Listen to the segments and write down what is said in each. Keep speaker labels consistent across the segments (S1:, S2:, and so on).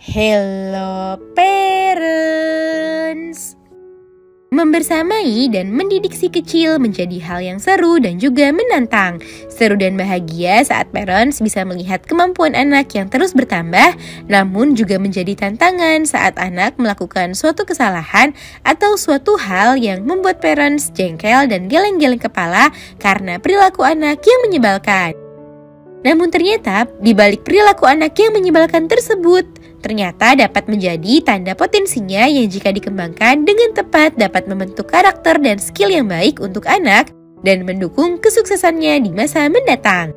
S1: Hello parents. Membersamai dan mendidik si kecil menjadi hal yang seru dan juga menantang. Seru dan bahagia saat parents bisa melihat kemampuan anak yang terus bertambah, namun juga menjadi tantangan saat anak melakukan suatu kesalahan atau suatu hal yang membuat parents jengkel dan geleng-geleng kepala karena perilaku anak yang menyebalkan. Namun ternyata di balik perilaku anak yang menyebalkan tersebut, ternyata dapat menjadi tanda potensinya yang jika dikembangkan dengan tepat dapat membentuk karakter dan skill yang baik untuk anak dan mendukung kesuksesannya di masa mendatang.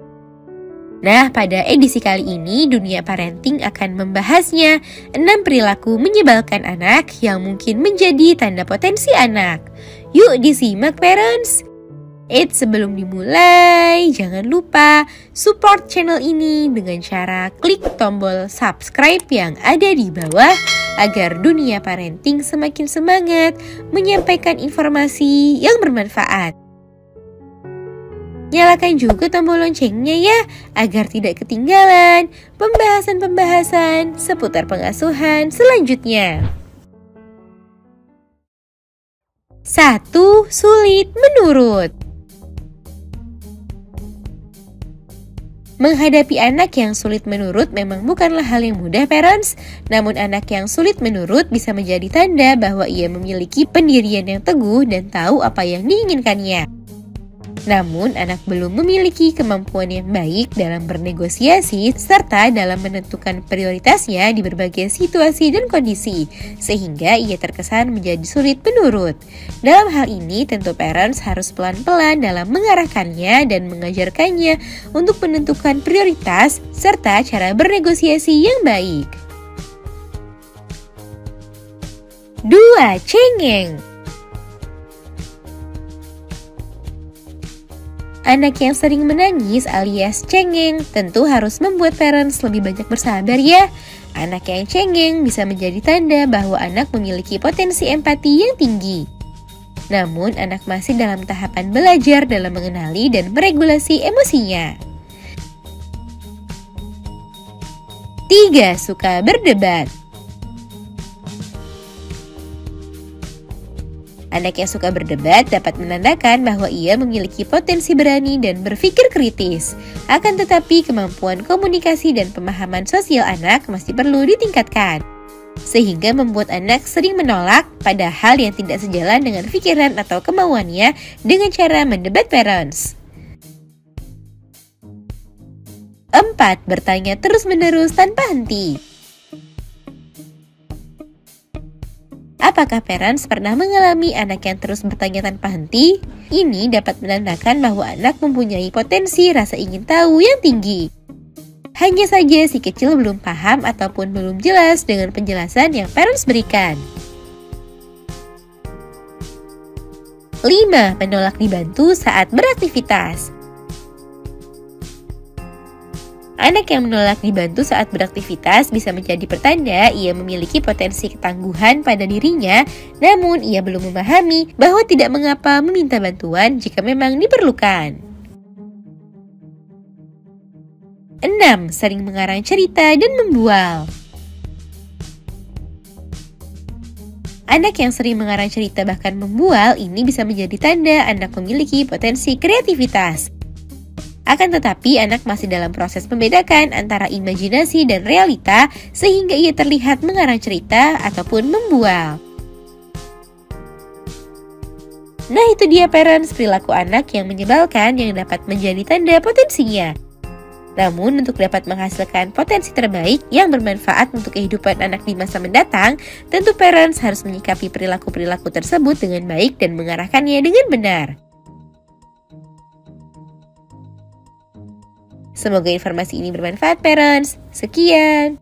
S1: Nah, pada edisi kali ini Dunia Parenting akan membahasnya 6 perilaku menyebalkan anak yang mungkin menjadi tanda potensi anak. Yuk disimak parents! Sebelum dimulai, jangan lupa support channel ini dengan cara klik tombol subscribe yang ada di bawah agar Dunia Parenting semakin semangat menyampaikan informasi yang bermanfaat. Nyalakan juga tombol loncengnya ya, agar tidak ketinggalan pembahasan-pembahasan seputar pengasuhan selanjutnya. 1. Sulit menurut. Menghadapi anak yang sulit menurut memang bukanlah hal yang mudah parents, namun anak yang sulit menurut bisa menjadi tanda bahwa ia memiliki pendirian yang teguh dan tahu apa yang diinginkannya. Namun anak belum memiliki kemampuan yang baik dalam bernegosiasi serta dalam menentukan prioritasnya di berbagai situasi dan kondisi, sehingga ia terkesan menjadi sulit menurut. Dalam hal ini tentu parents harus pelan-pelan dalam mengarahkannya dan mengajarkannya untuk menentukan prioritas serta cara bernegosiasi yang baik. 2. Cengeng. Anak yang sering menangis alias cengeng tentu harus membuat parents lebih banyak bersabar ya. Anak yang cengeng bisa menjadi tanda bahwa anak memiliki potensi empati yang tinggi. Namun anak masih dalam tahapan belajar dalam mengenali dan meregulasi emosinya. 3. Suka berdebat. Anak yang suka berdebat dapat menandakan bahwa ia memiliki potensi berani dan berpikir kritis. Akan tetapi kemampuan komunikasi dan pemahaman sosial anak masih perlu ditingkatkan, sehingga membuat anak sering menolak pada hal yang tidak sejalan dengan pikiran atau kemauannya dengan cara mendebat parents. 4. Bertanya terus-menerus tanpa henti. Apakah parents pernah mengalami anak yang terus bertanya tanpa henti? Ini dapat menandakan bahwa anak mempunyai potensi rasa ingin tahu yang tinggi. Hanya saja si kecil belum paham ataupun belum jelas dengan penjelasan yang parents berikan. 5. Menolak dibantu saat beraktivitas. Anak yang menolak dibantu saat beraktivitas bisa menjadi pertanda ia memiliki potensi ketangguhan pada dirinya, namun ia belum memahami bahwa tidak mengapa meminta bantuan jika memang diperlukan. 6. Sering mengarang cerita dan membual. Anak yang sering mengarang cerita bahkan membual ini bisa menjadi tanda anak memiliki potensi kreativitas. Akan tetapi anak masih dalam proses membedakan antara imajinasi dan realita sehingga ia terlihat mengarang cerita ataupun membual. Nah itu dia parents, perilaku anak yang menyebalkan yang dapat menjadi tanda potensinya. Namun untuk dapat menghasilkan potensi terbaik yang bermanfaat untuk kehidupan anak di masa mendatang, tentu parents harus menyikapi perilaku-perilaku tersebut dengan baik dan mengarahkannya dengan benar. Semoga informasi ini bermanfaat parents. Sekian.